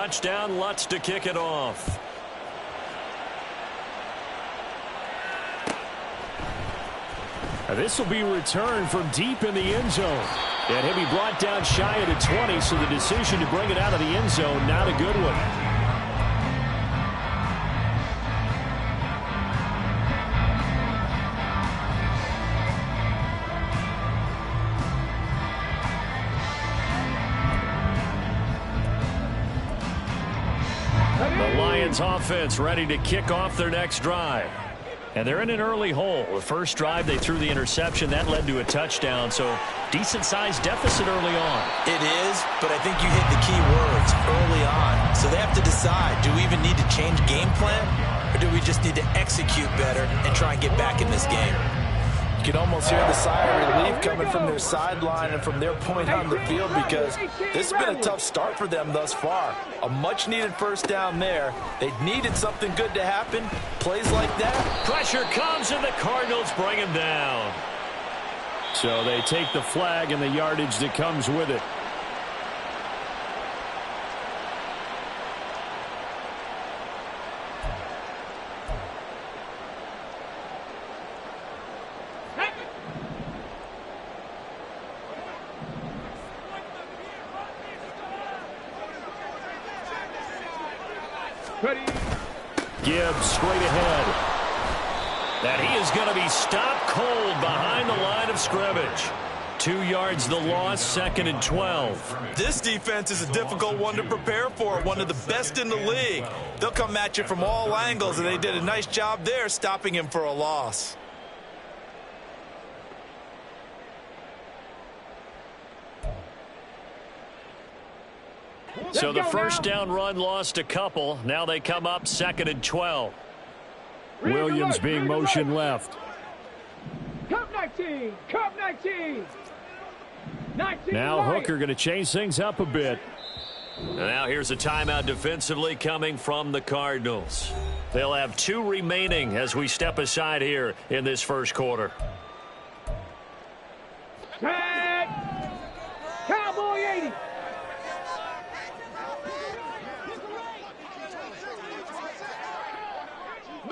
touchdown. Lutz to kick it off. This will be returned from deep in the end zone. And he'll be brought down shy of the 20, so the decision to bring it out of the end zone, not a good one. The Lions offense ready to kick off their next drive. And they're in an early hole. The first drive, they threw the interception. That led to a touchdown, so decent-sized deficit early on. It is, but I think you hit the key words early on. So they have to decide, do we even need to change game plan, or do we just need to execute better and try and get back in this game? You can almost hear the sigh of relief coming from their sideline and from their point on the field, because this has been a tough start for them thus far. A much-needed first down there. They needed something good to happen. Plays like that. Pressure comes, and the Cardinals bring him down. So they take the flag and the yardage that comes with it. Gibbs straight ahead. That he is going to be stopped cold behind the line of scrimmage. 2 yards the loss, 2nd and 12. This defense is a difficult one to prepare for, one of the best in the league. They'll come at you from all angles, and they did a nice job there stopping him for a loss. So the first down run lost a couple. Now they come up 2nd and 12. Williams being motion left. Cup 19. Cup 19. Now Hooker going to change things up a bit. And now here's a timeout defensively coming from the Cardinals. They'll have 2 remaining as we step aside here in this first quarter. Set. Cowboy 80.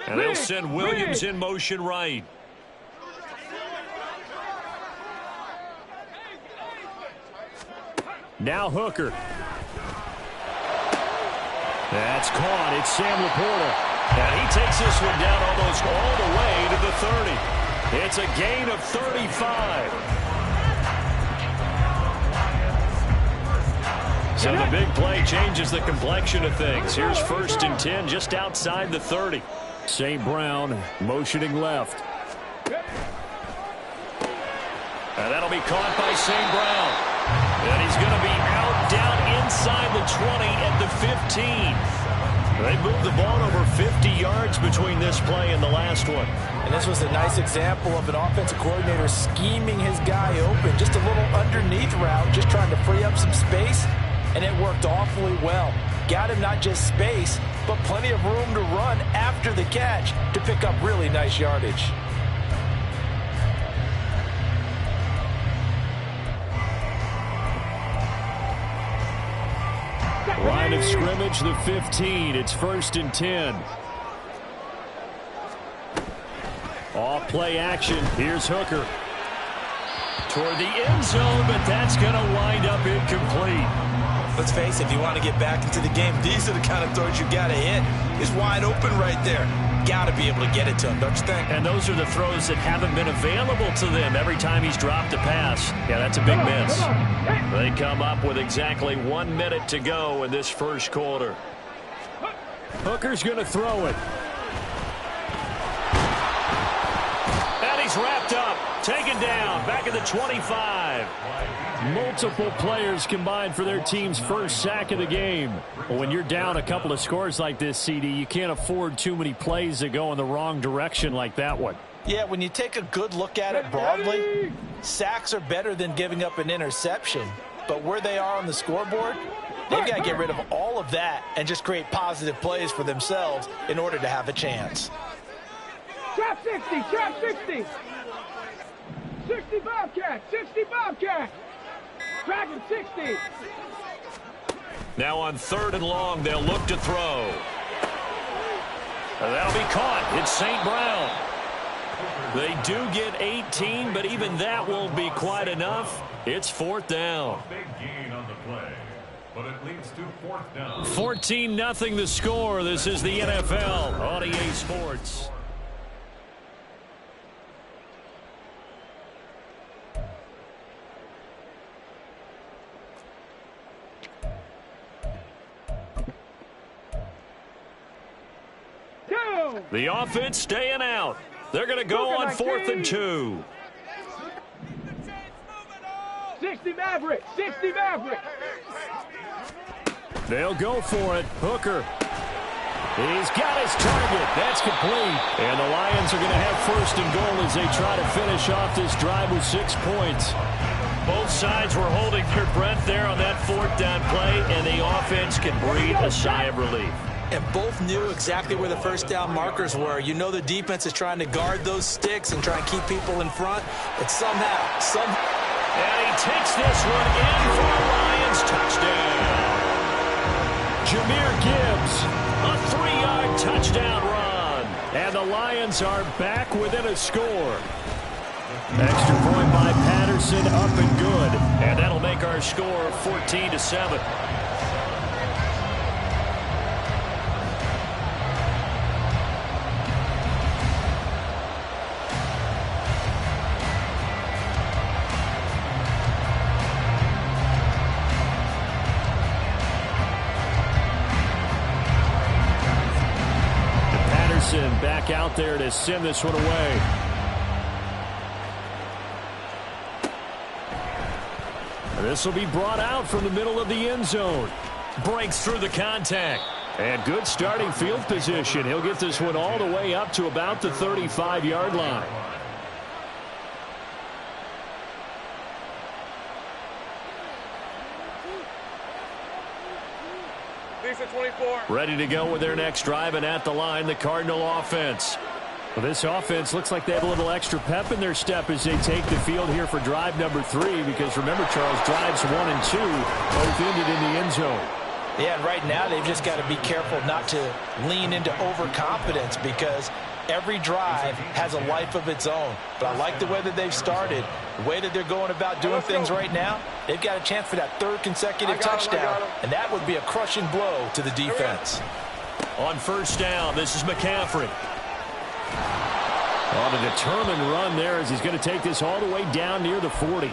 And they'll send Williams in motion right. Now Hooker. That's caught. It's Sam Laporta. And he takes this one down almost all the way to the 30. It's a gain of 35. So the big play changes the complexion of things. Here's 1st and 10 just outside the 30. St. Brown motioning left. And that'll be caught by St. Brown. And he's going to be out down inside the 20 at the 15. They moved the ball over 50 yards between this play and the last one. And this was a nice example of an offensive coordinator scheming his guy open. Just a little underneath route, just trying to free up some space. And it worked awfully well. Got him not just space, but plenty of room to run after the catch to pick up really nice yardage. Line of scrimmage, the 15. It's 1st and 10. Off play action. Here's Hooker. Toward the end zone, but that's going to wind up incomplete. Let's face it, if you want to get back into the game, these are the kind of throws you got to hit. He's wide open right there. Got to be able to get it to him, don't you think? And those are the throws that haven't been available to them every time he's dropped a pass. Yeah, that's a big miss. They come up with exactly 1 minute to go in this first quarter. Hooker's going to throw it. And he's wrapped up. Taken down. Back at the 25. Multiple players combined for their team's first sack of the game. Well, when you're down a couple of scores like this, CD, you can't afford too many plays that go in the wrong direction like that one. Yeah, when you take a good look at it broadly, sacks are better than giving up an interception. But where they are on the scoreboard, they've got to get rid of all of that and just create positive plays for themselves in order to have a chance. Trap 60, trap 60. 60 Bobcat, 60 Bobcat. Dragon 60. Now on 3rd and long, they'll look to throw. And that'll be caught. It's St. Brown. They do get 18, but even that won't be quite enough. It's 4th down. Big gain on the play, but it leads to 4th down. 14-0 the score. This is the NFL on EA Sports. The offense staying out. They're going to go on 4th and 2. 60 Maverick, 60 Maverick. They'll go for it. Hooker. He's got his target. That's complete. And the Lions are going to have 1st and goal as they try to finish off this drive with 6 points. Both sides were holding their breath there on that 4th down play, and the offense can breathe a sigh of relief. And both knew exactly where the 1st down markers were. You know the defense is trying to guard those sticks and try and keep people in front. But somehow. And he takes this one in for a Lions touchdown. Jahmyr Gibbs, a 3-yard touchdown run. And the Lions are back within a score. Extra point by Patterson, up and good. And that'll make our score 14-7. Back out there to send this one away. This will be brought out from the middle of the end zone. Breaks through the contact. And good starting field position. He'll get this one all the way up to about the 35-yard line. Ready to go with their next drive, and at the line, the Cardinal offense. Well, this offense looks like they have a little extra pep in their step as they take the field here for drive number 3, because remember, Charles, drives 1 and 2 both ended in the end zone. Yeah, and right now they've just got to be careful not to lean into overconfidence, because every drive has a life of its own. But I like the way that they've started, the way that they're going about doing things right now. They've got a chance for that 3rd consecutive touchdown, and that would be a crushing blow to the defense. On 1st down, this is McCaffrey. On a determined run there as he's going to take this all the way down near the 40.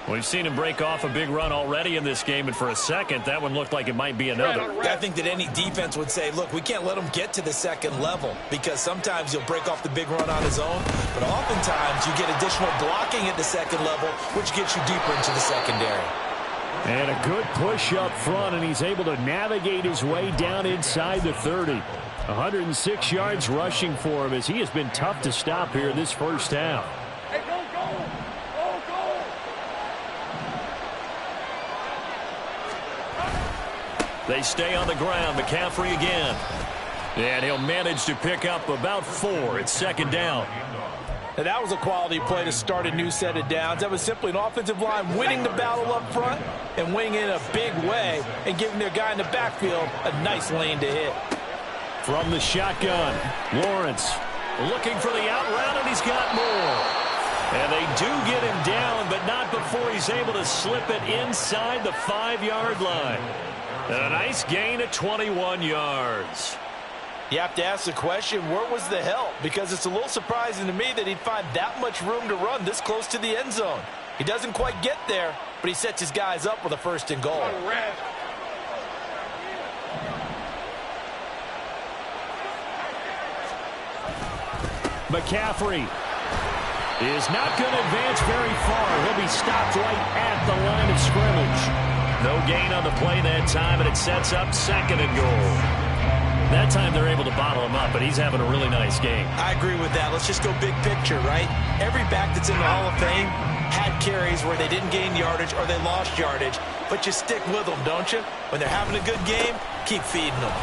We've seen him break off a big run already in this game, and for a second, that one looked like it might be another. I think that any defense would say, look, we can't let him get to the 2nd level, because sometimes he'll break off the big run on his own, but oftentimes you get additional blocking at the 2nd level, which gets you deeper into the secondary. And a good push up front, and he's able to navigate his way down inside the 30. 106 yards rushing for him as he has been tough to stop here in this 1st half. Hey, go. They stay on the ground. McCaffrey again. And he'll manage to pick up about 4. It's 2nd down. Now, that was a quality play to start a new set of downs. That was simply an offensive line winning the battle up front and winning in a big way and giving their guy in the backfield a nice lane to hit. From the shotgun, Lawrence looking for the out route, and he's got more. And they do get him down, but not before he's able to slip it inside the 5-yard line. And a nice gain of 21 yards. You have to ask the question, where was the help? Because it's a little surprising to me that he'd find that much room to run this close to the end zone. He doesn't quite get there, but he sets his guys up with a 1st and goal. McCaffrey is not going to advance very far. He'll be stopped right at the line of scrimmage. No gain on the play that time, and it sets up 2nd and goal. That time they're able to bottle him up, but he's having a really nice game. I agree with that. Let's just go big picture, right? Every back that's in the Hall of Fame had carries where they didn't gain yardage or they lost yardage, but you stick with them, don't you? When they're having a good game, keep feeding them.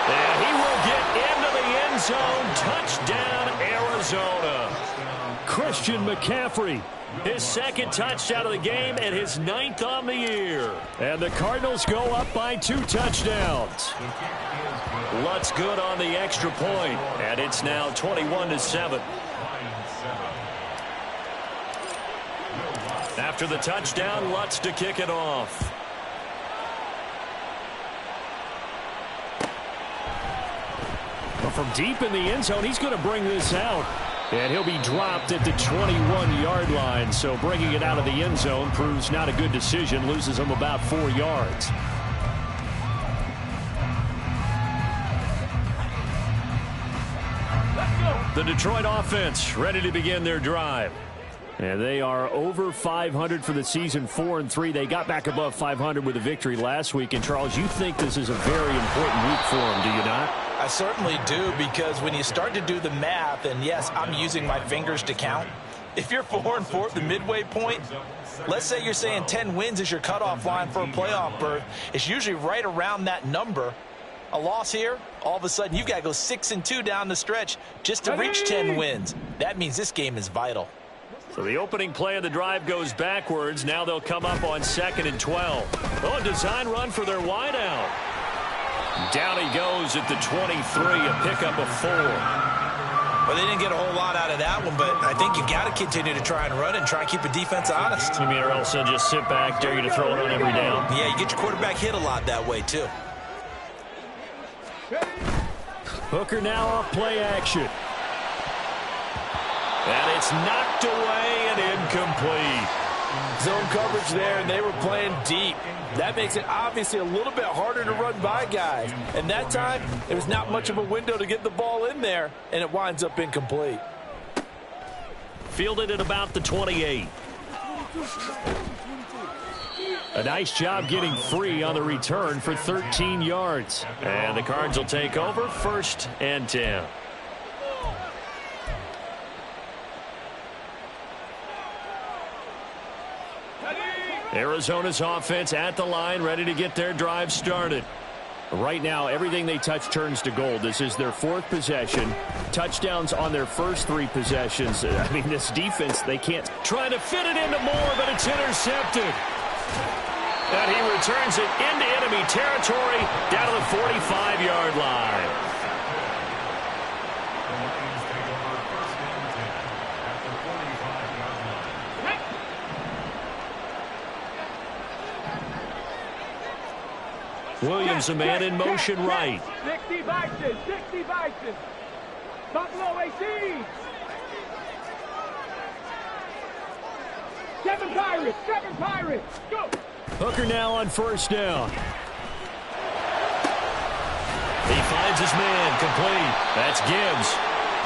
And he will get into the end zone. Touchdown, Arizona. Christian McCaffrey. His second touchdown of the game and his 9th on the year. And the Cardinals go up by 2 touchdowns. Lutz good on the extra point, and it's now 21-7. After the touchdown, Lutz to kick it off. Well, from deep in the end zone, he's going to bring this out. And he'll be dropped at the 21-yard line. So bringing it out of the end zone proves not a good decision. Loses him about 4 yards. The Detroit offense ready to begin their drive. And they are over 500 for the season, 4-3. They got back above 500 with a victory last week. And, Charles, you think this is a very important week for them, do you not? I certainly do, because when you start to do the math, and yes, I'm using my fingers to count. If you're 4-4 at the midway point, let's say you're saying 10 wins is your cutoff line for a playoff berth. It's usually right around that number. A loss here, all of a sudden you've got to go 6-2 down the stretch just to reach 10 wins. That means this game is vital. So the opening play of the drive goes backwards. Now they'll come up on 2nd and 12. Oh, a design run for their wideout. Down he goes at the 23, a pickup of 4. Well, they didn't get a whole lot out of that one, but I think you got to continue to try and run and try and keep the defense honest. You mean, or else they'll just sit back, dare you to throw it on every down? Yeah, you get your quarterback hit a lot that way, too. Hooker now off play action. And it's knocked away and incomplete. Zone coverage there, and they were playing deep. That makes it obviously a little bit harder to run by guys. And that time, it was not much of a window to get the ball in there, and it winds up incomplete. Fielded at about the 28. A nice job getting free on the return for 13 yards. And the Cards will take over 1st and 10. Arizona's offense at the line, ready to get their drive started. Right now, everything they touch turns to gold. This is their 4th possession. Touchdowns on their first 3 possessions. I mean, this defense, they can't. Trying to fit it into Moore, but it's intercepted. And he returns it into enemy territory down to the 45-yard line. Williams, a man in motion right. 60 Vikings, 60 Vikings. Buffalo 18. 7 Pirates, 7 Pirates. Go. Hooker now on 1st down. He finds his man, complete. That's Gibbs.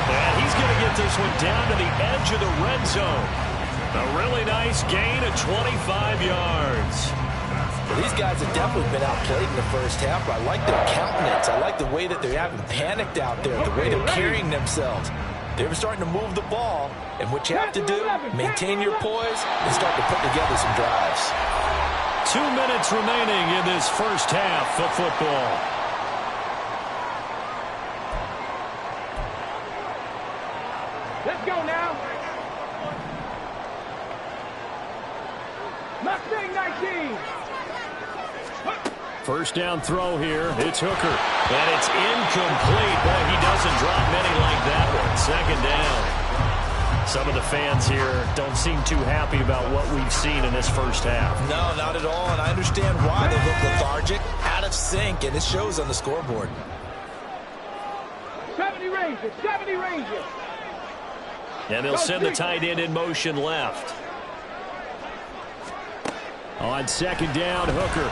And he's going to get this one down to the edge of the red zone. A really nice gain of 25 yards. Well, these guys have definitely been outplayed in the first half, but I like their countenance. I like the way that they're having panicked out there, the way they're carrying themselves. They're starting to move the ball, and what you have to do, maintain your poise and start to put together some drives. 2 minutes remaining in this first half of football. Let's go now. Mustang 19. 1st down throw here. It's Hooker. And it's incomplete. Boy, he doesn't drop many like that one. 2nd down. Some of the fans here don't seem too happy about what we've seen in this first half. No, not at all, and I understand why. They look lethargic, out of sync, and it shows on the scoreboard. 70 Rangers, 70 Rangers. And they'll send the tight end in motion left. On 2nd down, Hooker.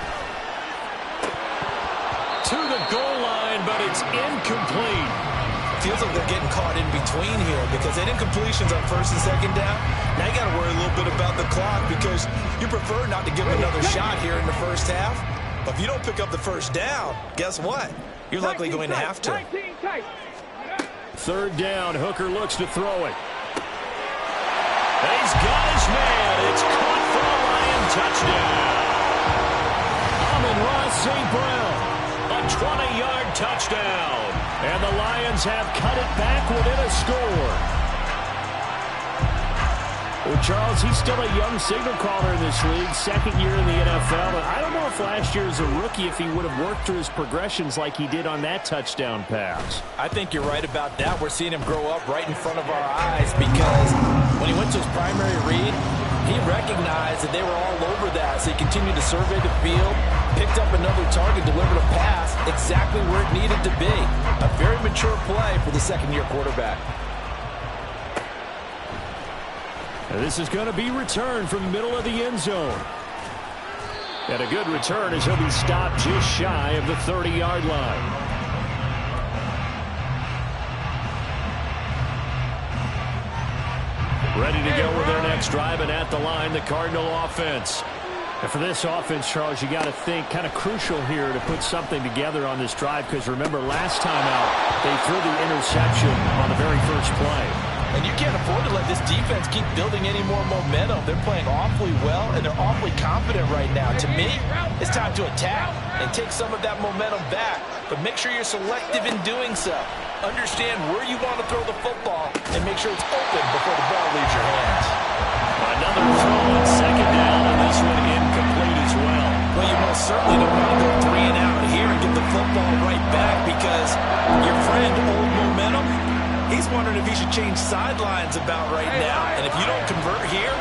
To the goal line, but it's incomplete. Feels like they're getting caught in between here because they did incompletions on 1st and 2nd down. Now you got to worry a little bit about the clock because you prefer not to give them another shot here in the first half. But if you don't pick up the 1st down, guess what? You're likely going to have to. 3rd down, Hooker looks to throw it. He's got his man. It's caught for a Lion touchdown. Amon-Ra St. Brown, a 20-yard touchdown. And the Lions have cut it back within a score. Well, Charles, he's still a young signal caller in this league, second year in the NFL. But I don't know if last year as a rookie, if he would have worked through his progressions like he did on that touchdown pass. I think you're right about that. We're seeing him grow up right in front of our eyes because when he went to his primary read, he recognized that they were all over that. So he continued to survey the field, picked up another target, delivered a pass exactly where it needed to be. A very mature play for the second-year quarterback. This is going to be returned from the middle of the end zone. And a good return as he'll be stopped just shy of the 30-yard line. Ready to go with their next drive, and at the line, the Cardinal offense. And for this offense, Charles, you got to think kind of crucial here to put something together on this drive, because remember, last time out, they threw the interception on the very first play. And you can't afford to let this defense keep building any more momentum. They're playing awfully well, and they're awfully confident right now. To me, it's time to attack and take some of that momentum back. But make sure you're selective in doing so. Understand where you want to throw the football and make sure it's open before the ball leaves your hands. Another throw on second down, and this one incomplete as well. Well, you most certainly don't want to go 3 and out here and get the football right back because your friend, Old Momentum, he's wondering if he should change sidelines about right now. And if you don't convert here,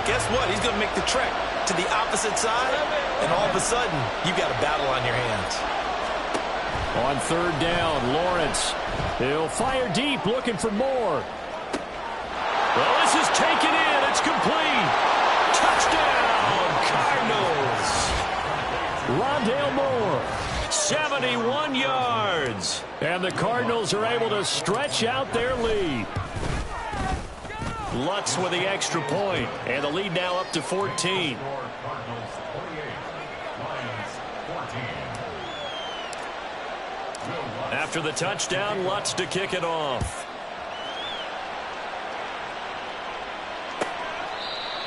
guess what? He's going to make the trek to the opposite side, and all of a sudden, you've got a battle on your hands. On third down, Lawrence. He'll fire deep, looking for more. Well, this is taken in. It's complete. Touchdown, Cardinals. Rondale Moore. 71 yards. And the Cardinals are able to stretch out their lead. Lutz with the extra point, and the lead now up to 14. After the touchdown, Lutz to kick it off.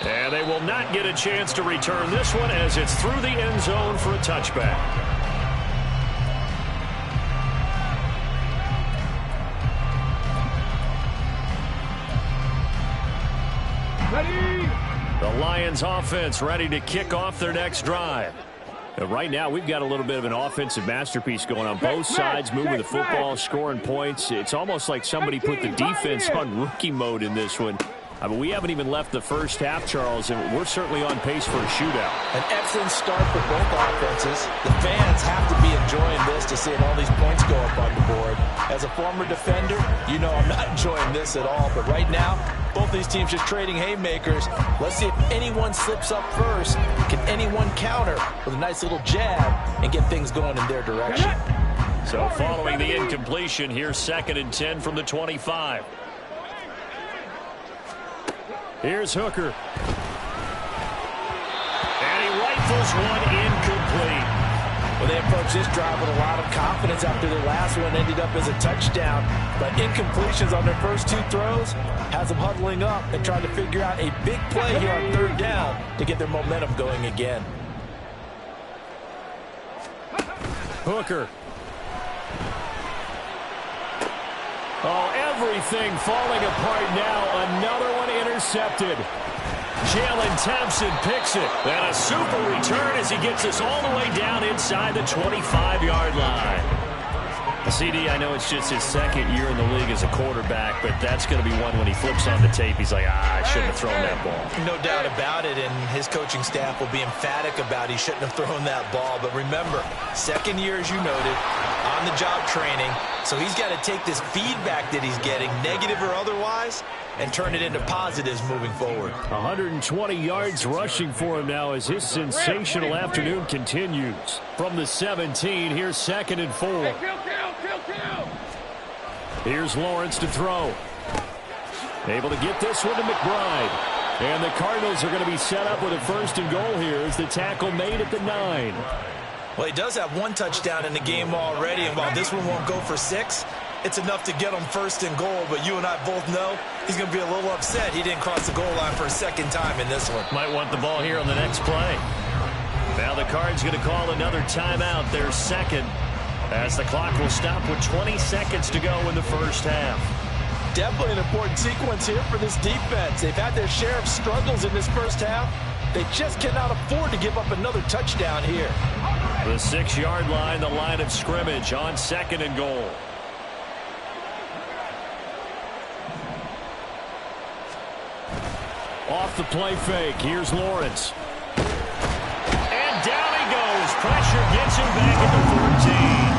And they will not get a chance to return this one as it's through the end zone for a touchback. The Lions offense ready to kick off their next drive. Right now, we've got a little bit of an offensive masterpiece going on. Both sides moving the football, scoring points. It's almost like somebody put the defense on rookie mode in this one. I mean, we haven't even left the first half, Charles, and we're certainly on pace for a shootout. An excellent start for both offenses. The fans have to be enjoying this to see all these points go up on the board. As a former defender, you know I'm not enjoying this at all. But right now, both these teams just trading haymakers. Let's see if anyone slips up first. Can anyone counter with a nice little jab and get things going in their direction? So following the incompletion, here's 2nd and 10 from the 25. Here's Hooker. And he rifles one incomplete. Well, they approached this drive with a lot of confidence after their last one ended up as a touchdown. But incompletions on their first 2 throws has them huddling up and trying to figure out a big play here on 3rd down to get their momentum going again. Hooker. Oh, everything falling apart now. Another one intercepted. Jalen Thompson picks it. And a super return as he gets us all the way down inside the 25-yard line. CD, I know it's just his 2nd year in the league as a quarterback, but that's going to be one when he flips on the tape. He's like, I shouldn't have thrown that ball. No doubt about it, and his coaching staff will be emphatic about he shouldn't have thrown that ball. But remember, 2nd year, as you noted, on-the-job training. So he's got to take this feedback that he's getting, negative or otherwise, and turn it into positives moving forward. 120 yards rushing for him now as his sensational afternoon continues. From the 17, here's 2nd and 4. Here's Lawrence to throw. Able to get this one to McBride. And the Cardinals are going to be set up with a 1st and goal here as the tackle made at the 9. Well, he does have 1 touchdown in the game already, and while this one won't go for 6, it's enough to get him 1st and goal. But you and I both know he's going to be a little upset he didn't cross the goal line for a 2nd time in this one. Might want the ball here on the next play. Now the Cards going to call another timeout, their 2nd, as the clock will stop with 20 seconds to go in the first half. Definitely an important sequence here for this defense. They've had their share of struggles in this first half. They just cannot afford to give up another touchdown here. The 6-yard line, the line of scrimmage on 2nd and goal. Off the play fake. Here's Lawrence. And down he goes. Pressure gets him back at the 14.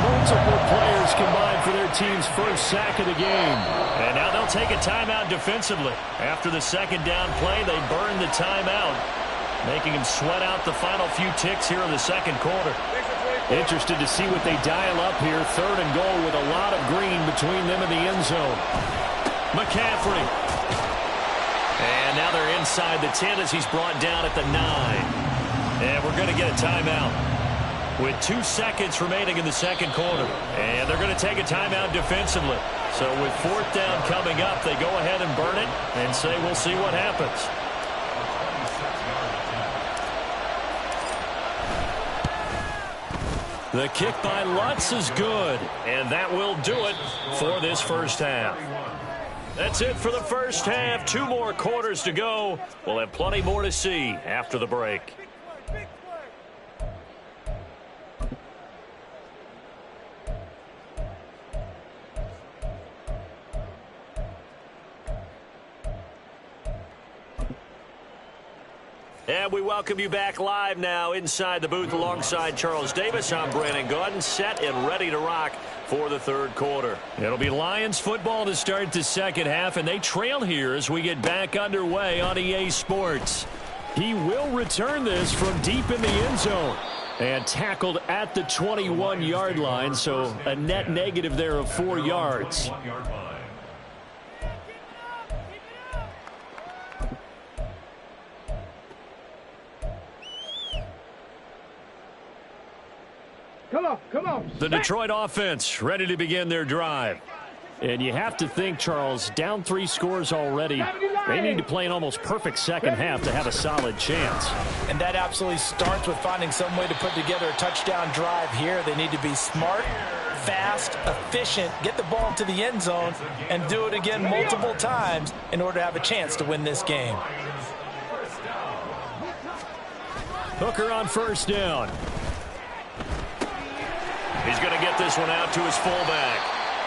Multiple players combined for their team's first sack of the game. And now they'll take a timeout defensively. After the second down play, they burn the timeout, making them sweat out the final few ticks here in the second quarter. Interested to see what they dial up here. 3rd and goal with a lot of green between them and the end zone. McCaffrey. And now they're inside the 10 as he's brought down at the 9. And we're going to get a timeout with 2 seconds remaining in the second quarter. And they're going to take a timeout defensively. So with 4th down coming up, they go ahead and burn it and say we'll see what happens. The kick by Lutz is good. And that will do it for this first half. That's it for the first half. 2 more quarters to go. We'll have plenty more to see after the break. And we welcome you back live now inside the booth alongside Charles Davis. I'm Brandon Gaudin, set and ready to rock for the third quarter. It'll be Lions football to start the second half, and they trail here as we get back underway on EA Sports. He will return this from deep in the end zone and tackled at the 21-yard line, so a net negative there of 4 yards. Come on. The Detroit offense ready to begin their drive. And you have to think, Charles, down 3 scores already. They need to play an almost perfect second half to have a solid chance. And that absolutely starts with finding some way to put together a touchdown drive here. They need to be smart, fast, efficient, get the ball to the end zone, and do it again multiple times in order to have a chance to win this game. Hooker on first down. He's going to get this one out to his fullback.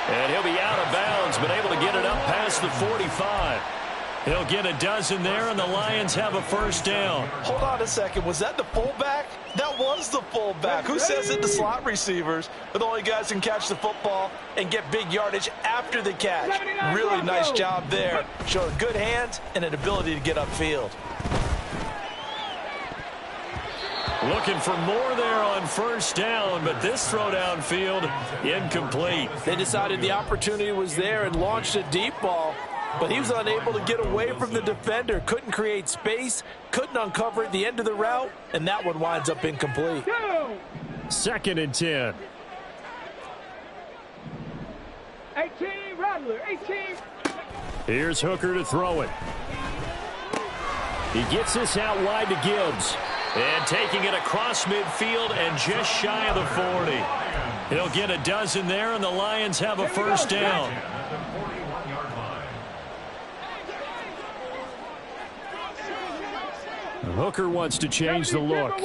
And he'll be out of bounds, but able to get it up past the 45. He'll get a dozen there, and the Lions have a first down. Hold on a second. Was that the fullback? That was the fullback. Who says it? The slot receivers are the only guys who can catch the football and get big yardage after the catch. Really nice job there. Showing good hands and an ability to get upfield. Looking for more there on first down, but this throw downfield incomplete. They decided the opportunity was there and launched a deep ball, but he was unable to get away from the defender. Couldn't create space, couldn't uncover at the end of the route, and that one winds up incomplete. 2nd and 10. 18, Rattler, 18. Here's Hooker to throw it. He gets this out wide to Gibbs. And taking it across midfield and just shy of the 40. He'll get a dozen there, and the Lions have a first down. Hooker wants to change the look.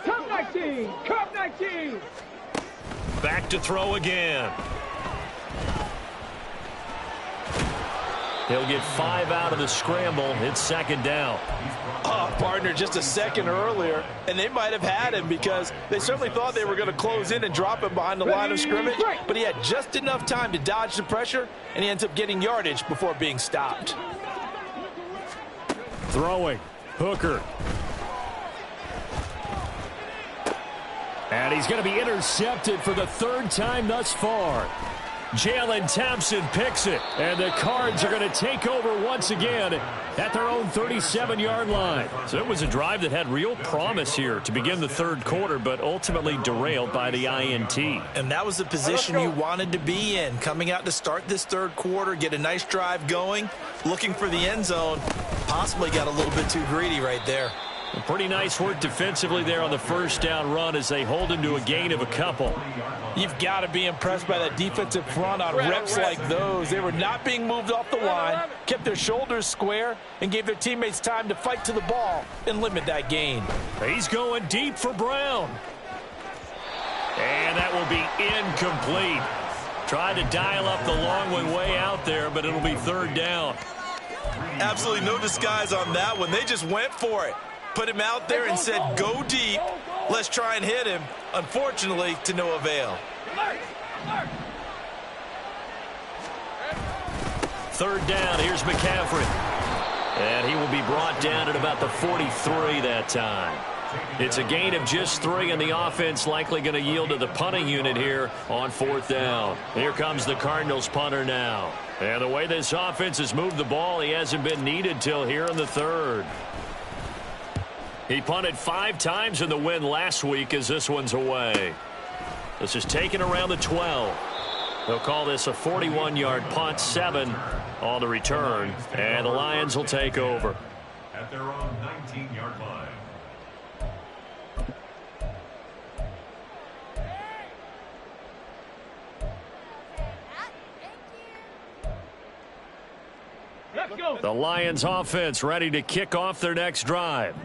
Come 19, come 19. Back to throw again. He'll get 5 out of the scramble. It's second down. Oh, partner, just a second earlier, and they might have had him because they certainly thought they were going to close in and drop him behind the line of scrimmage, but he had just enough time to dodge the pressure, and he ends up getting yardage before being stopped. Throwing. Hooker. And he's going to be intercepted for the 3rd time thus far. Jalen Thompson picks it, and the Cards are going to take over once again at their own 37-yard line. So it was a drive that had real promise here to begin the third quarter, but ultimately derailed by the INT. And that was the position you wanted to be in, coming out to start this third quarter, get a nice drive going, looking for the end zone. Possibly got a little bit too greedy right there. Pretty nice work defensively there on the first down run as they hold him to a gain of a couple. You've got to be impressed by that defensive front on reps like those. They were not being moved off the line, kept their shoulders square, and gave their teammates time to fight to the ball and limit that gain. He's going deep for Brown. And that will be incomplete. Tried to dial up the long one way out there, but it'll be third down. Absolutely no disguise on that one. They just went for it. Put him out there and said, go deep. Let's try and hit him. Unfortunately, to no avail. Third down. Here's McCaffrey. And he will be brought down at about the 43 that time. It's a gain of just 3, and the offense likely going to yield to the punting unit here on fourth down. Here comes the Cardinals punter now. And the way this offense has moved the ball, he hasn't been needed till here in the third. He punted 5 times in the win last week as this one's away. This is taken around the 12. They'll call this a 41-yard punt, 7 on the return, and the Lions will take over. At their own 19-yard line. The Lions offense ready to kick off their next drive.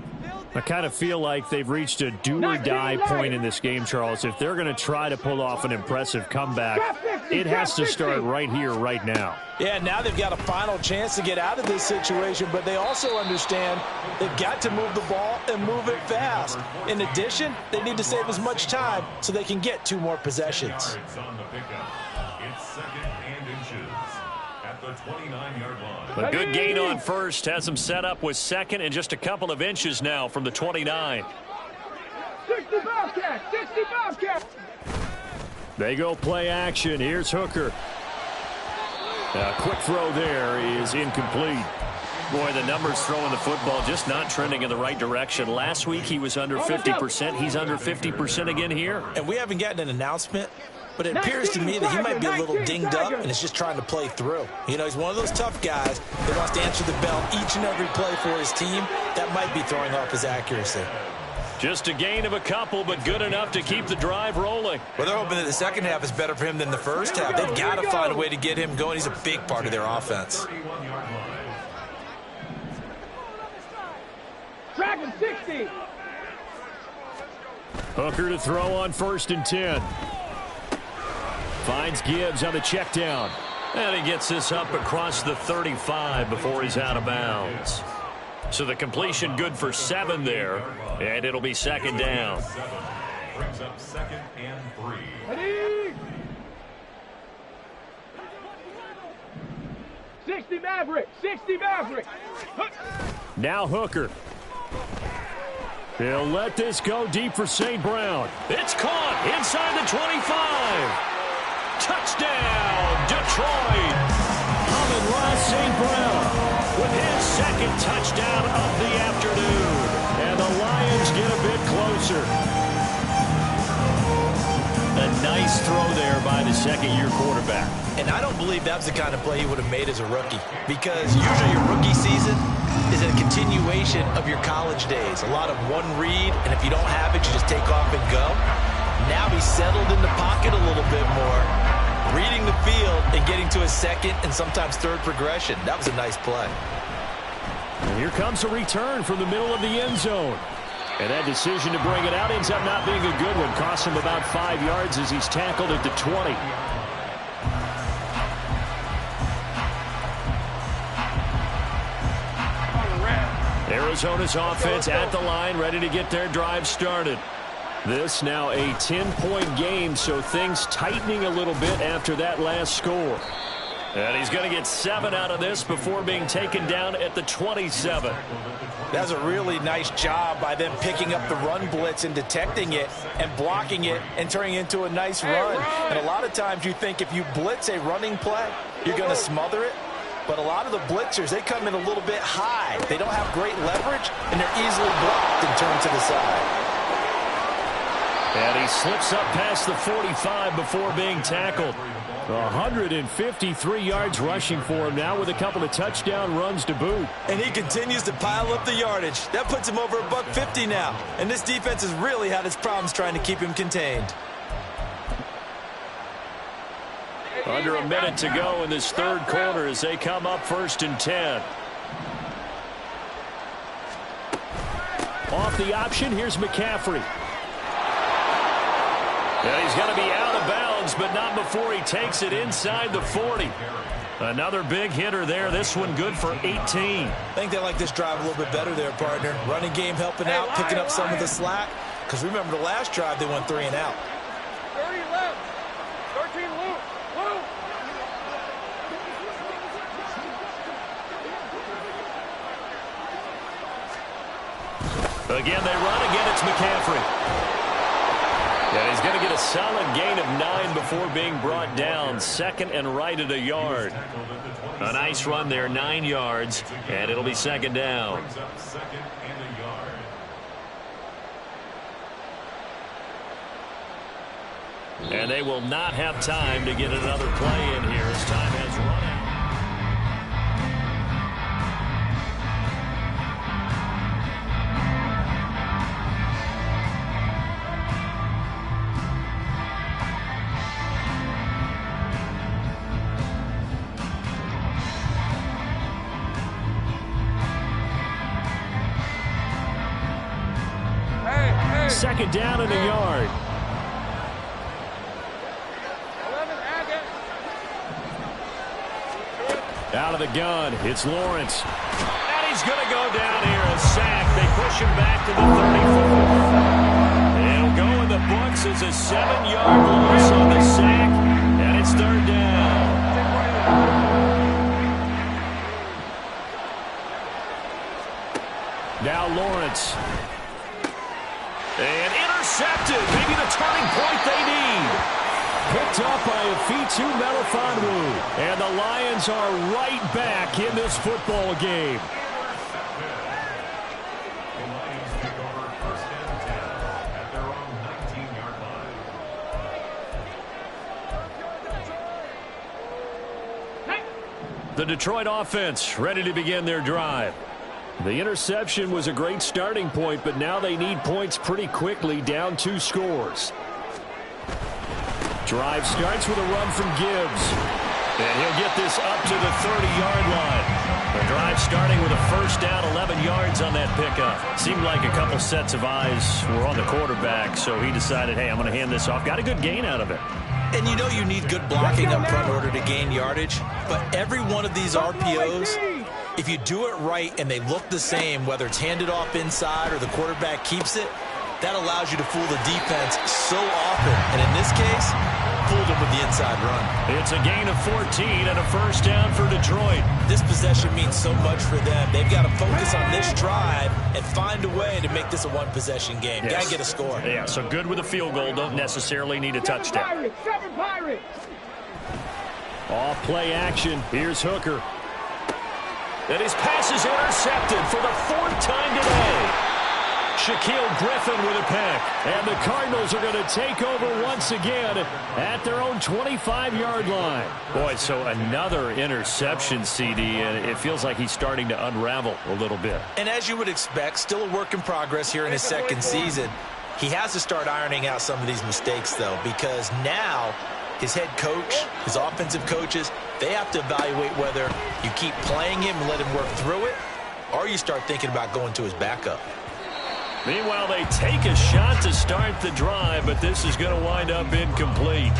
I kind of feel like they've reached a do-or-die point in this game, Charles. If they're going to try to pull off an impressive comeback, it has to start right here, right now. Yeah, now they've got a final chance to get out of this situation, but they also understand they've got to move the ball and move it fast. In addition, they need to save as much time so they can get 2 more possessions. It's second and inches at the 29-yard line. A good gain on first has them set up with second and just a couple of inches now from the 29. 65 catch, 65 catch. They go play action. Here's Hooker. A quick throw there is incomplete. Boy, the numbers throwing the football just not trending in the right direction. Last week he was under 50%. He's under 50% again here. And we haven't gotten an announcement, but it appears to me that he might be a little dinged up and is just trying to play through. You know, he's one of those tough guys that wants to answer the bell each and every play for his team. That might be throwing off his accuracy. Just a gain of a couple, but good enough to keep the drive rolling. Well, they're hoping that the second half is better for him than the first half. They've got to find a way to get him going. He's a big part of their offense. Dragon 60. Hooker to throw on 1st and 10. Finds Gibbs on the check down. And he gets this up across the 35 before he's out of bounds. So the completion good for 7 there, and it'll be second down. Brings up second and 3. Ready? 60 Maverick, 60 Maverick. Now Hooker. He'll let this go deep for St. Brown. It's caught inside the 25. Touchdown, Detroit. Amon-Ra St. Brown with his second touchdown of the afternoon. And the Lions get a bit closer. A nice throw there by the second-year quarterback. And I don't believe that's the kind of play he would have made as a rookie, because usually your rookie season is a continuation of your college days. A lot of one read, and if you don't have it, you just take off and go. Now he's settled in the pocket a little bit more, reading the field and getting to his second and sometimes third progression. That was a nice play. And here comes a return from the middle of the end zone. And that decision to bring it out ends up not being a good one. Cost him about 5 yards as he's tackled at the 20. Arizona's offense at the line, ready to get their drive started. This now a 10-point game, so things tightening a little bit after that last score. And he's going to get 7 out of this before being taken down at the 27. That's a really nice job by them picking up the run blitz and detecting it and blocking it and turning it into a nice run. And a lot of times you think if you blitz a running play, you're going to smother it. But a lot of the blitzers, they come in a little bit high. They don't have great leverage, and they're easily blocked and turned to the side. And he slips up past the 45 before being tackled. 153 yards rushing for him now with a couple of touchdown runs to boot. And he continues to pile up the yardage. That puts him over $150 now. And this defense has really had its problems trying to keep him contained. Under a minute to go in this third quarter as they come up 1st and 10. Off the option, here's McCaffrey. And he's going to be out of bounds, but not before he takes it inside the 40. Another big hitter there. This one good for 18. I think they like this drive a little bit better there, partner. Running game helping out, picking up some of the slack. Because remember, the last drive, they went 3 and out. 30 left. 13 loop. Loop. Again, they run. Again, it's McCaffrey. And he's going to get a solid gain of 9 before being brought down. 2nd and right at a yard. A nice run there, 9 yards, and it'll be 2nd down. And they will not have time to get another play in here as time has run out. Second down in a yard. 11, Out of the gun, it's Lawrence. And he's going to go down here, a sack. They push him back to the 34. It'll go in the books as a 7-yard loss on the sack, and it's 3rd down. Now Lawrence. And intercepted. Maybe the turning point they need. Picked up by Afitu Melifonwu. And the Lions are right back in this football game. The Lions take over 1st and 10 at their own 19-yard line. The Detroit offense ready to begin their drive. The interception was a great starting point, but now they need points pretty quickly, down 2 scores. Drive starts with a run from Gibbs. And he'll get this up to the 30-yard line. The drive starting with a 1st down, 11 yards on that pickup. Seemed like a couple sets of eyes were on the quarterback, so he decided, hey, I'm going to hand this off. Got a good gain out of it. And you know you need good blocking up front in order to gain yardage. But every one of these RPOs, if you do it right and they look the same, whether it's handed off inside or the quarterback keeps it, that allows you to fool the defense so often. And in this case, fooled them with the inside run. It's a gain of 14 and a 1st down for Detroit. This possession means so much for them. They've got to focus on this drive and find a way to make this a 1-possession game. Yes. Got to get a score. Yeah, so good with a field goal. Don't necessarily need a touchdown. 7 Pirates. Off play action. Here's Hooker. And his pass is intercepted for the 4th time today. Shaquille Griffin with a pick. And the Cardinals are going to take over once again at their own 25-yard line. Boy, so another interception, CD, and it feels like he's starting to unravel a little bit. And as you would expect, still a work in progress here in his 2nd season. He has to start ironing out some of these mistakes, though, because now his head coach, his offensive coaches, they have to evaluate whether you keep playing him and let him work through it, or you start thinking about going to his backup. Meanwhile, they take a shot to start the drive, but this is going to wind up incomplete.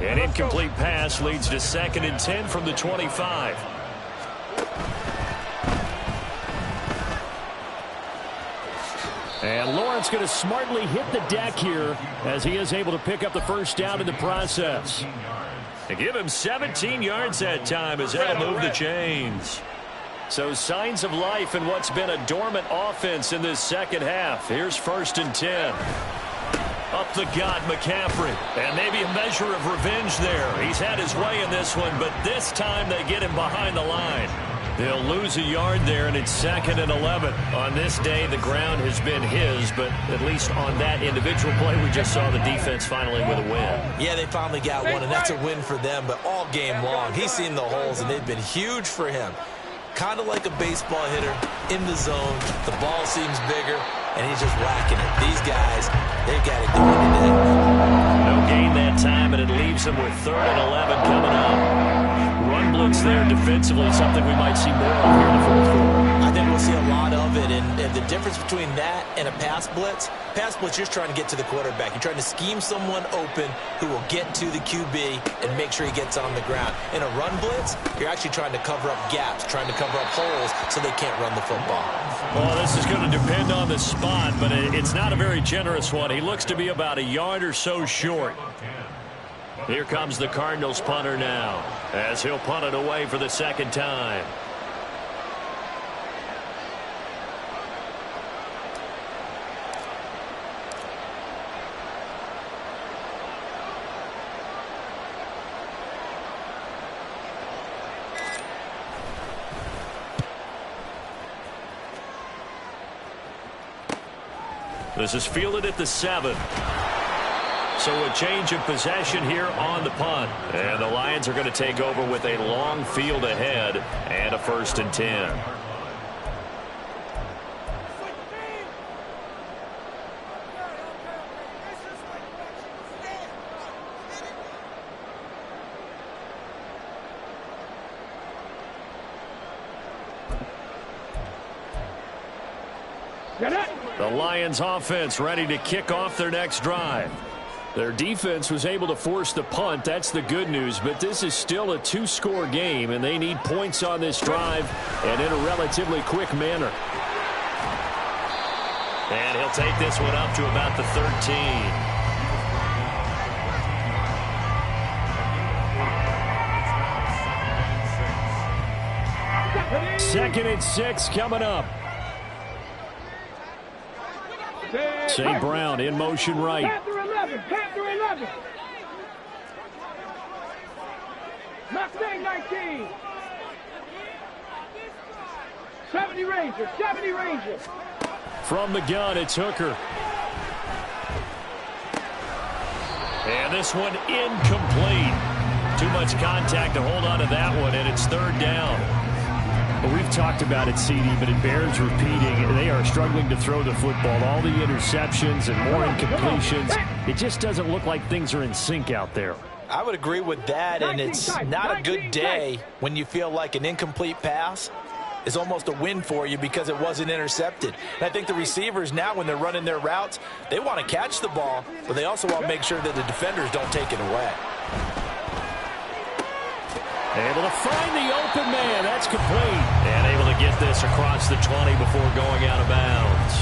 An incomplete pass leads to 2nd and 10 from the 25. And Lawrence going to smartly hit the deck here as he is able to pick up the 1st down in the process. They give him 17 yards that time as they'll move the chains. So signs of life in what's been a dormant offense in this 2nd half. Here's 1st and 10. Up the gut, McCaffrey. And maybe a measure of revenge there. He's had his way in this one, but this time they get him behind the line. They'll lose a yard there, and it's 2nd and 11. On this day, the ground has been his, but at least on that individual play, we just saw the defense finally with a win. Yeah, they finally got one, and that's a win for them, but all game long, he's seen the holes, and they've been huge for him. Kind of like a baseball hitter in the zone. The ball seems bigger, and he's just whacking it. These guys, they've got it going today. No gain that time, and it leaves them with 3rd and 11 coming up. Run blitz there defensively, something we might see more of here in the 4th quarter. I think we'll see a lot of it, and the difference between that and a pass blitz, you're trying to get to the quarterback. You're trying to scheme someone open who will get to the QB and make sure he gets on the ground. In a run blitz, you're actually trying to cover up gaps, trying to cover up holes so they can't run the football. Well, this is going to depend on the spot, but it's not a very generous one. He looks to be about a yard or so short. Here comes the Cardinals punter now, as he'll punt it away for the 2nd time. This is fielded at the 7. So a change of possession here on the punt. And the Lions are going to take over with a long field ahead and a 1st and 10. The Lions offense ready to kick off their next drive. Their defense was able to force the punt. That's the good news. But this is still a 2-score game, and they need points on this drive and in a relatively quick manner. And he'll take this one up to about the 13. 2nd and 6 coming up. St. Brown in motion right. Panther 11, Panther 11. Mustang 19. 70 Ranger, 70 Ranger. From the gun, it's Hooker. And this one incomplete. Too much contact to hold on to that one, and it's 3rd down. Well, we've talked about it, CD, but it bears repeating. They are struggling to throw the football. All the interceptions and more incompletions. It just doesn't look like things are in sync out there. I would agree with that, and it's not a good day when you feel like an incomplete pass is almost a win for you because it wasn't intercepted. And I think the receivers now, when they're running their routes, they want to catch the ball, but they also want to make sure that the defenders don't take it away. Able to find the open man. That's complete. And able to get this across the 20 before going out of bounds.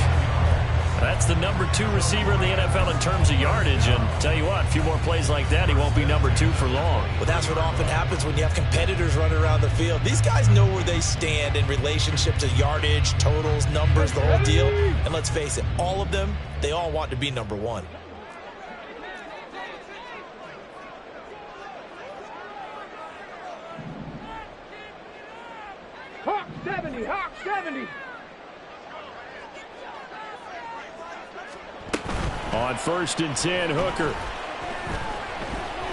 That's the number 2 receiver in the NFL in terms of yardage. And tell you what, a few more plays like that, he won't be number 2 for long. Well, that's what often happens when you have competitors running around the field. These guys know where they stand in relationship to yardage, totals, numbers, the whole deal. And let's face it, all of them, they all want to be number 1. Hawk 70, Hawk 70. On 1st and 10, Hooker.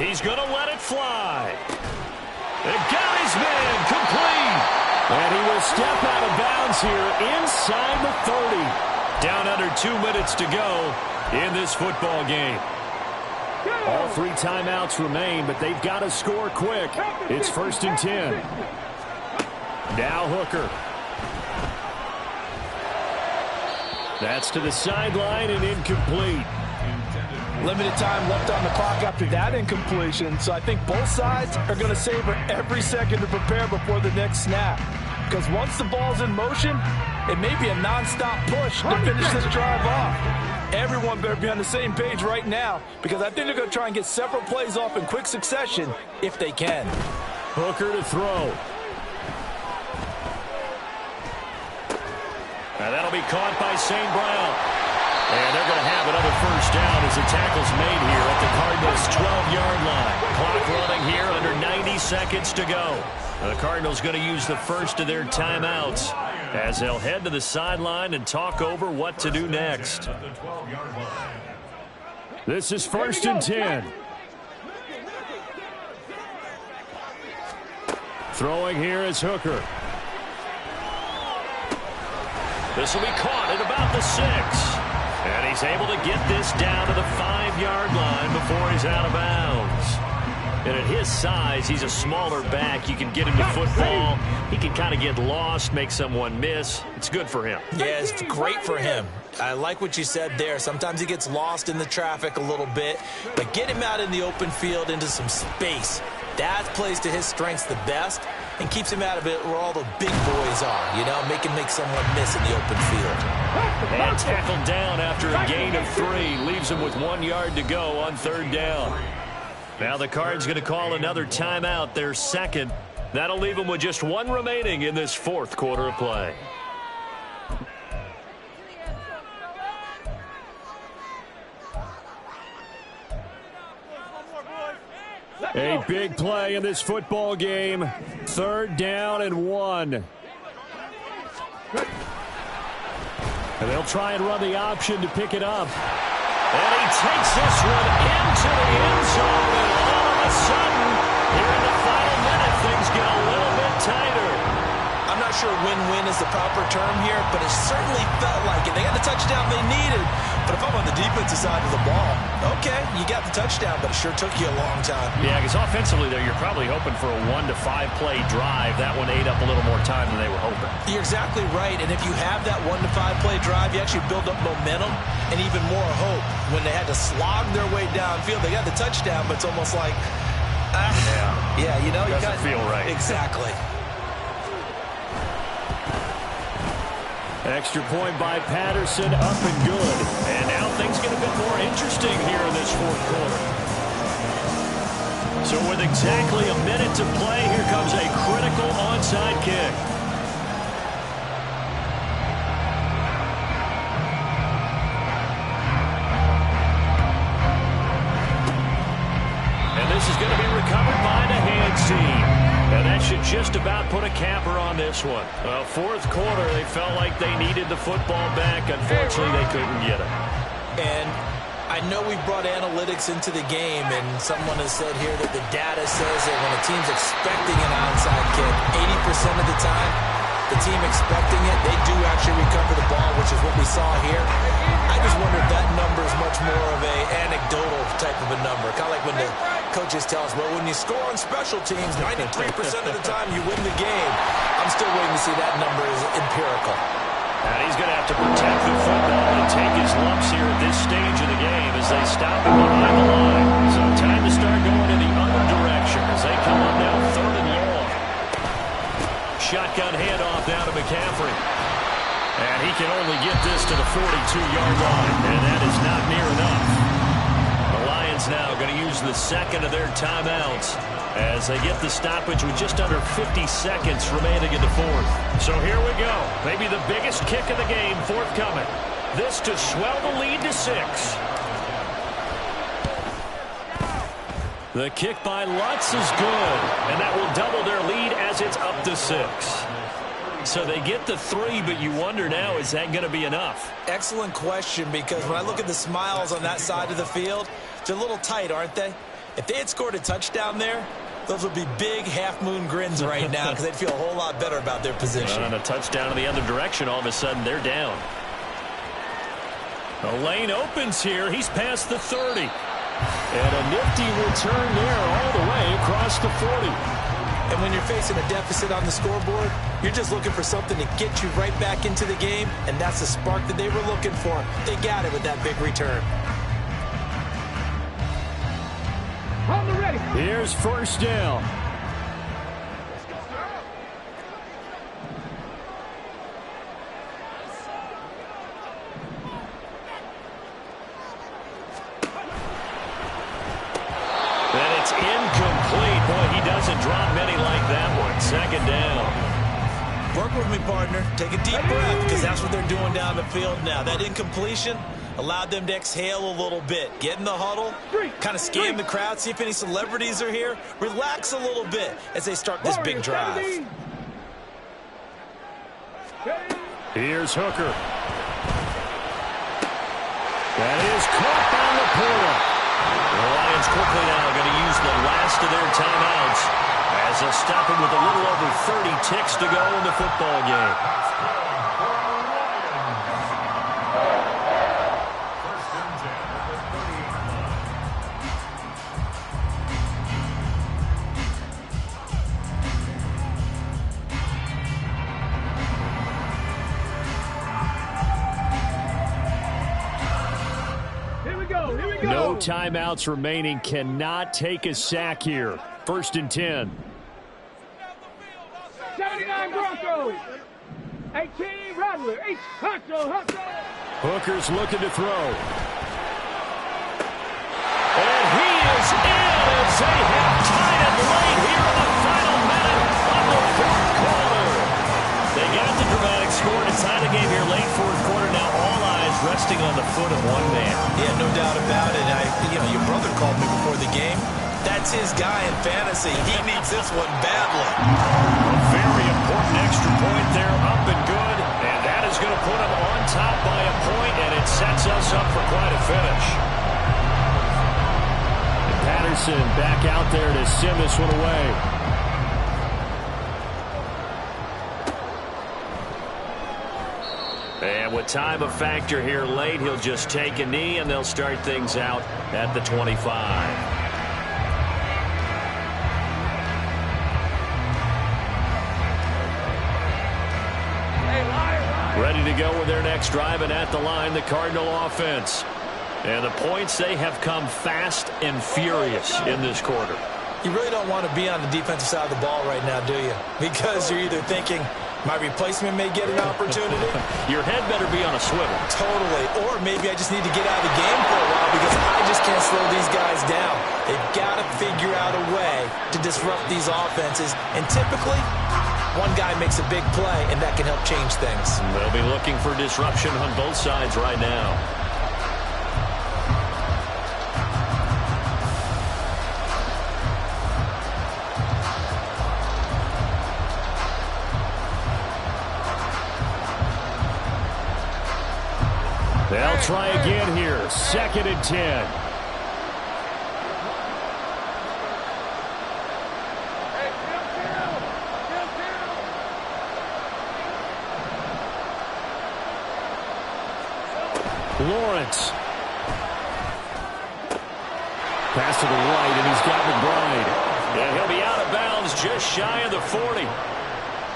He's going to let it fly. It got his man complete. And he will step out of bounds here inside the 30. Down under 2 minutes to go in this football game. All 3 timeouts remain, but they've got to score quick. It's 1st and 10. Now Hooker. That's to the sideline and incomplete. Limited time left on the clock after that incompletion, so I think both sides are going to savor every second to prepare before the next snap. Because once the ball's in motion, it may be a nonstop push to finish this drive off. Everyone better be on the same page right now, because I think they're going to try and get several plays off in quick succession if they can. Hooker to throw. And that'll be caught by St. Brown. And they're going to have another first down as the tackle's made here at the Cardinals' 12-yard line. Clock running here, under 90 seconds to go. The Cardinals going to use the first of their timeouts as they'll head to the sideline and talk over what to do next. This is 1st and 10. Throwing here is Hooker. This will be caught at about the 6. And he's able to get this down to the 5-yard line before he's out of bounds. And at his size, he's a smaller back. You can get him to football. He can kind of get lost, make someone miss. It's good for him. Yeah, it's great for him. I like what you said there. Sometimes he gets lost in the traffic a little bit. But get him out in the open field into some space. That plays to his strengths the best and keeps him out of it where all the big boys are, you know, make someone miss in the open field. And tackled down after a gain of 3. Leaves him with 1 yard to go on 3rd down. Now the Cards going to call another timeout, their second. That'll leave them with just 1 remaining in this 4th quarter of play. A big play in this football game. 3rd down and 1. And they'll try and run the option to pick it up. And he takes this one into the end zone. And all of a sudden, here in the final minute, things get a little bit tighter. I'm not sure win-win is the proper term here, but it certainly felt like it. They got the touchdown they needed. But if I'm on the defensive side of the ball, okay, you got the touchdown, but it sure took you a long time. Yeah, because offensively there, you're probably hoping for a 1 to 5 play drive. That one ate up a little more time than they were hoping. You're exactly right, and if you have that 1 to 5 play drive, you actually build up momentum and even more hope. When they had to slog their way downfield, they got the touchdown, but it's almost like, yeah, you know, doesn't feel right. Exactly. Extra point by Patterson, up and good. And now things get a bit more interesting here in this 4th quarter. So with exactly a minute to play, here comes a critical onside kick. And this is going to be recovered by the hands team. And that should just about put a capper on this one. 4th quarter, they felt like they needed the football back. Unfortunately, they couldn't get it. And I know we brought analytics into the game, and someone has said here that the data says that when a team's expecting an onside kick, 80% of the time, the team expecting it, they do actually recover the ball, which is what we saw here. I just wonder if that number is much more of a anecdotal type of a number. Kind of like when the coaches tell us, well, when you score on special teams, 93% of the time you win the game. I'm still waiting to see that number is empirical. And he's going to have to protect the football and take his lumps here at this stage of the game as they stop him behind the line. So time to start going in the other direction as they come up now 3rd and long. Shotgun handoff down to McCaffrey. And he can only get this to the 42-yard line, and that is not near enough. The Lions now going to use the second of their timeouts as they get the stoppage with just under 50 seconds remaining in the 4th. So here we go. Maybe the biggest kick of the game forthcoming. This to swell the lead to 6. The kick by Lutz is good, and that will double their lead as it's up to 6. So they get the 3, but you wonder now, is that going to be enough? Excellent question, because when I look at the smiles on that side of the field, they're a little tight, aren't they? If they had scored a touchdown there, those would be big half-moon grins right now because they'd feel a whole lot better about their position. And a touchdown in the other direction, all of a sudden they're down. The lane opens here. He's past the 30. And a nifty return there all the way across the 40. And when you're facing a deficit on the scoreboard, you're just looking for something to get you right back into the game, and that's the spark that they were looking for. They got it with that big return. Here's 1st down. And it's incomplete. Boy, he doesn't drop many like that one. 2nd down. Work with me, partner. Take a deep breath, because that's what they're doing down the field now. That incompletion, Allowed them to exhale a little bit. Get in the huddle, kind of scan the crowd, see if any celebrities are here. Relax a little bit as they start this big drive. Here's Hooker. That is caught by Laporta. The Lions quickly now going to use the last of their timeouts as they'll stop him with a little over 30 ticks to go in the football game. No timeouts remaining. Cannot take a sack here. 1st and 10. 79 Broncos. 18 Rattler. Hooker's looking to throw. And he is in as they have tied it late here in the final minute of the 4th quarter. They got the dramatic score to tie the game here late 4th quarter. Now all eyes resting on the foot of one man. Yeah, no doubt about it. Your brother called me before the game. That's his guy in fantasy. He needs this one badly. A very important extra point there, up and good. And that is going to put him on top by a point, and it sets us up for quite a finish. And Patterson back out there to send this one away. And with time a factor here late, he'll just take a knee, and they'll start things out at the 25. Ready to go with their next drive, and at the line, the Cardinal offense. And the points, they have come fast and furious in this quarter. You really don't want to be on the defensive side of the ball right now, do you? Because you're either thinking, my replacement may get an opportunity. Your head better be on a swivel. Totally. Or maybe I just need to get out of the game for a while because I just can't slow these guys down. They've got to figure out a way to disrupt these offenses. And typically, one guy makes a big play, and that can help change things. They'll be looking for disruption on both sides right now. They'll try again here. 2nd and 10. Lawrence. Pass to the right, and he's got McBride. And he'll be out of bounds just shy of the 40.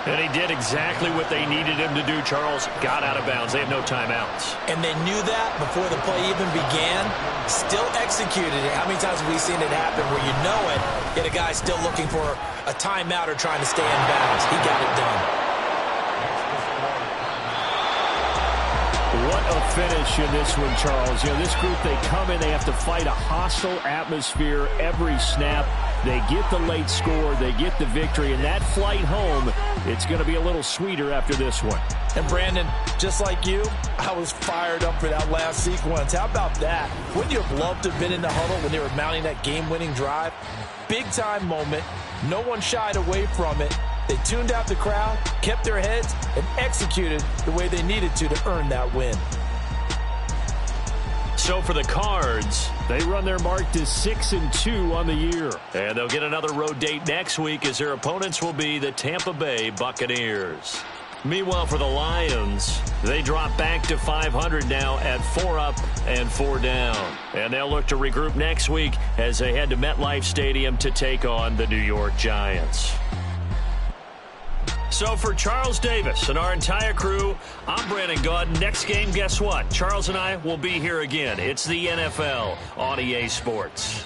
And he did exactly what they needed him to do, Charles. Got out of bounds. They have no timeouts. And they knew that before the play even began. Still executed it. How many times have we seen it happen where you know it, yet a guy still looking for a timeout or trying to stay in bounds? He got it done. What a finish in this one, Charles. This group, they come in, they have to fight a hostile atmosphere every snap. They get the late score, they get the victory, and that flight home, it's going to be a little sweeter after this one. And Brandon, just like you, I was fired up for that last sequence. How about that? Wouldn't you have loved to have been in the huddle when they were mounting that game-winning drive? Big-time moment. No one shied away from it. They tuned out the crowd, kept their heads, and executed the way they needed to earn that win. So for the Cards, they run their mark to 6-2 on the year. And they'll get another road date next week as their opponents will be the Tampa Bay Buccaneers. Meanwhile, for the Lions, they drop back to 500 now at 4 up and 4 down. And they'll look to regroup next week as they head to MetLife Stadium to take on the New York Giants. So for Charles Davis and our entire crew, I'm Brandon Gaudin. Next game, guess what? Charles and I will be here again. It's the NFL on EA Sports.